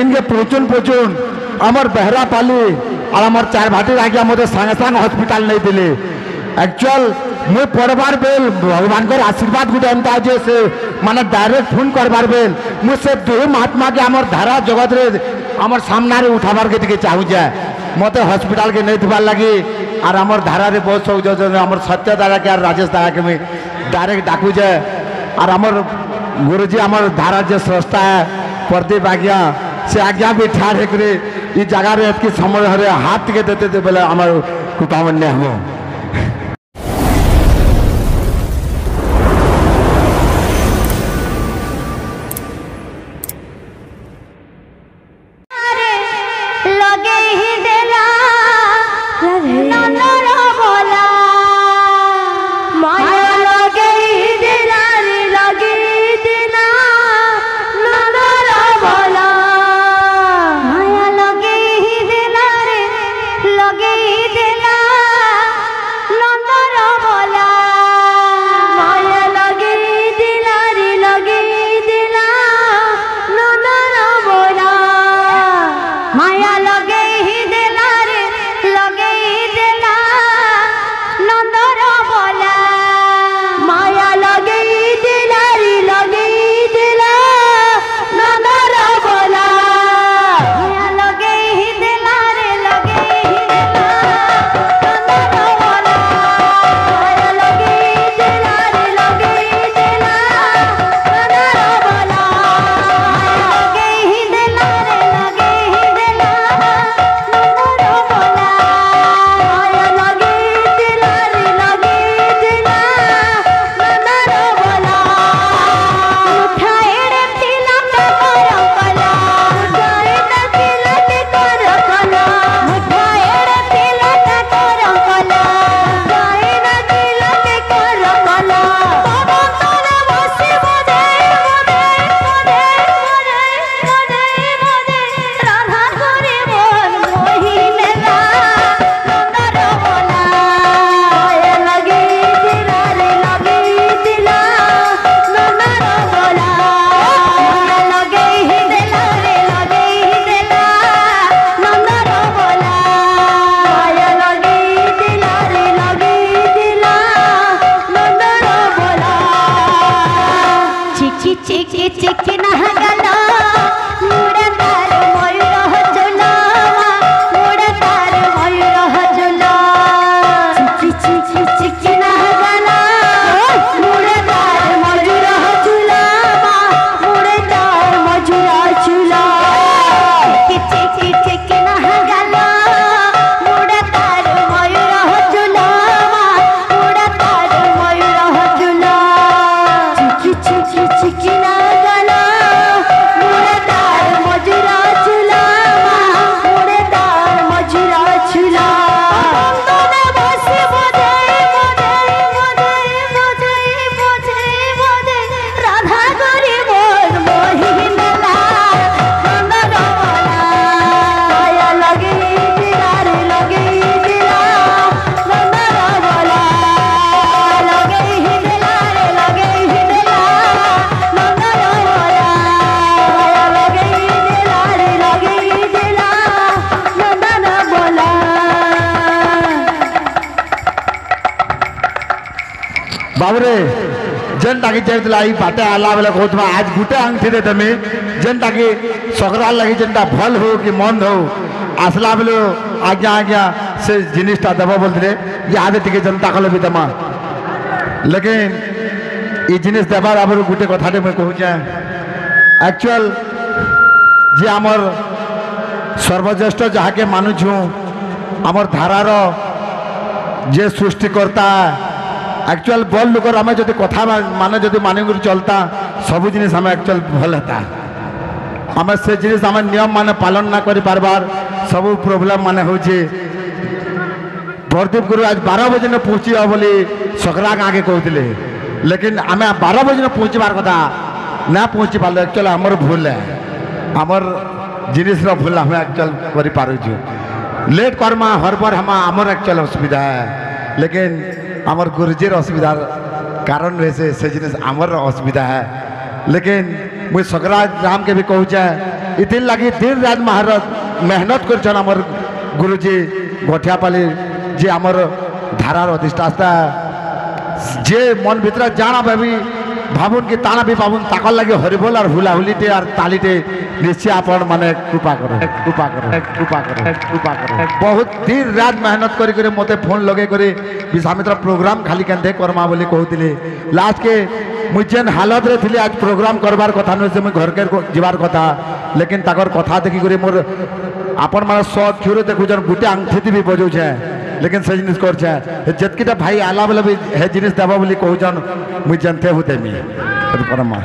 इनके पहुँचुन आमर बेहरा पाली और आमर चार भाटी आज्ञा मत सागे सागे हॉस्पिटल नहीं दिले एक्चुअल मुझे पढ़वार बेल भगवान को आशीर्वाद गुटे एमता जे से माने डायरेक्ट फोन करवार बेल मुझसे दुई महात्मा के आमर धारा जगत रे आमर सामना रे उठाबार के टिके चाहू जाए मत हॉस्पिटल के नहीं थबार लगी और आमर धारा रे बहुत सब आमर सत्य दादा के राजेश दादा के मैं डायरेक्ट डाकू जाए और आमर गुरुजी आमर धारा जो संस्था है प्रदीप आज्ञा से आज्ञा भी ठार है जगह रे इतनी समय हाथ के देते बोले आमर कृपावन्य हम बाबरे जेनटा कि जाइला ई बाटे आला बेले कहत आज गुटे अंगठी दे तमे जेनटा कि सकरा लगी जेनटा भल हो कि मंद हो आसला बेले आज्ञा आज्ञा से जिनिसटा देबो बोलते याद टिके जनता कले भी दमा लेकिन ई जिनिस देबार आबर गुटे कथाटे मैं कहू जा एक्चुअल जे आमर सर्वश्रेष्ठ जहाँके मानुछु आमर धारार जे सृष्टिकर्ता एक्चुअल बल लोकर आम जो कथा माने जो मानिक चलता सब जिनिस आम एक्चुअल भल होता आम से जिनिस आम नियम माने पालन ना करि पारबार सब प्रोब्लेम माने हो प्रदीप गुरु आज 12 बजे न पहुँची बोली सकरा गाँ के कहते लेकिन आम 12 बजे न पहुँचबार कथा ना पहुँची पार्ल एक्चुअल आमर भूल है आमर जिनिस भूल आम एक्चुअल करूँ लेट करमा हर बार हम आमर एक्चुअल असुविधा है लेकिन आमर गुरुजीर असुविधार कारण रहे से जिनिस आमर असुविधा है लेकिन मुझे सकरा राम के भी कहूँ इथिर लगी दिन रात महाराज मेहनत कर आमर गुरुजी गोठियापाली जे आमर धारार अधिष्ठाता जे मन भीतर जाना भावी भावुन कि ताना भी पाबुन ताकर लगे हरिबोल और हुलाहुलीटे और तालीटे निश्चय आपण माने कृपा करो कृपा करो कृपा करो कृपा करो बहुत दिन रात मेहनत करी करे मते फोन लगे करे विश्वामित्र प्रोग्राम खाली केंदे करमा बोली कहतिले लास्ट के मुझ जेन हालत रे थिले आज प्रोग्राम करबार कथा न से मैं घर के जीवार कथा लेकिन ताकर कथा देखि करे मोर आपण माने शौक क्यूरे देखु जन गुटे अंगठी भी बजौ छे लेकिन से जिनिस कर छे जतकीटा भाई आला बोले भी हे जिनिस देबा बोली कहू जन मुझ जनते होते मी परमा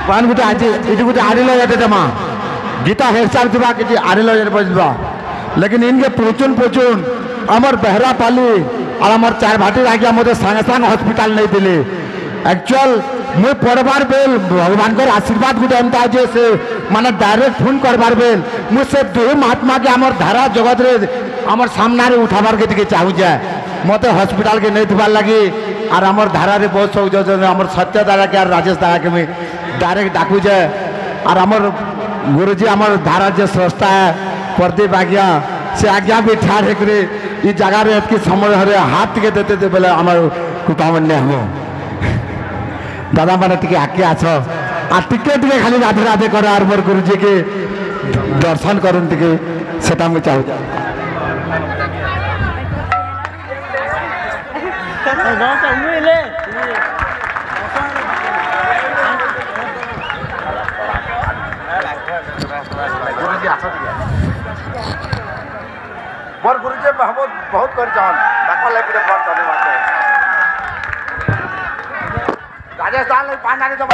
पान गुटे आज इटी गुटे आड़ी लो जाते जमा गीता हेरसार दिबा कि आड़ी लो जाते बजबा लेकिन इनके पोचुन अमर बहरा पाली और अमर चार भाटी आगे मते संगे संग हॉस्पिटल नहीं दिले एक्चुअल मुई पढ़बार बेल भगवान कर आशीर्वाद गुटे एमता जे से माने डायरेक्ट फोन करबार बेल मु से दो महात्मा के अमर धारा जगत रे अमर सामना रे उठाबार के टिके चाहू जाए मते हॉस्पिटल के नहीं दिबार लगी और अमर धारा रे बहुत सब जो अमर सत्य दादा के और राजेश दादा के मैं डायरेक्ट डाकू जाए और अमर गुरुजी अमर धारा जो संस्था है प्रदीप आज्ञा से आज्ञा भी ठार है करे ये जगह रे एतकी समय हरे हाथ के देते थे बोले आमार कृपामन्य हम दादा माने टिके आके आछ आ टिके टिके खाली राधे राधे कर आर मोर गुरुजी के दर्शन करन टिके सेटा मु चाहू मोर गुरुजी बहुत बहुत कर जान ताका ले पूरे बहुत धन्यवाद राजस्थान ले पानी आने दो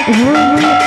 हो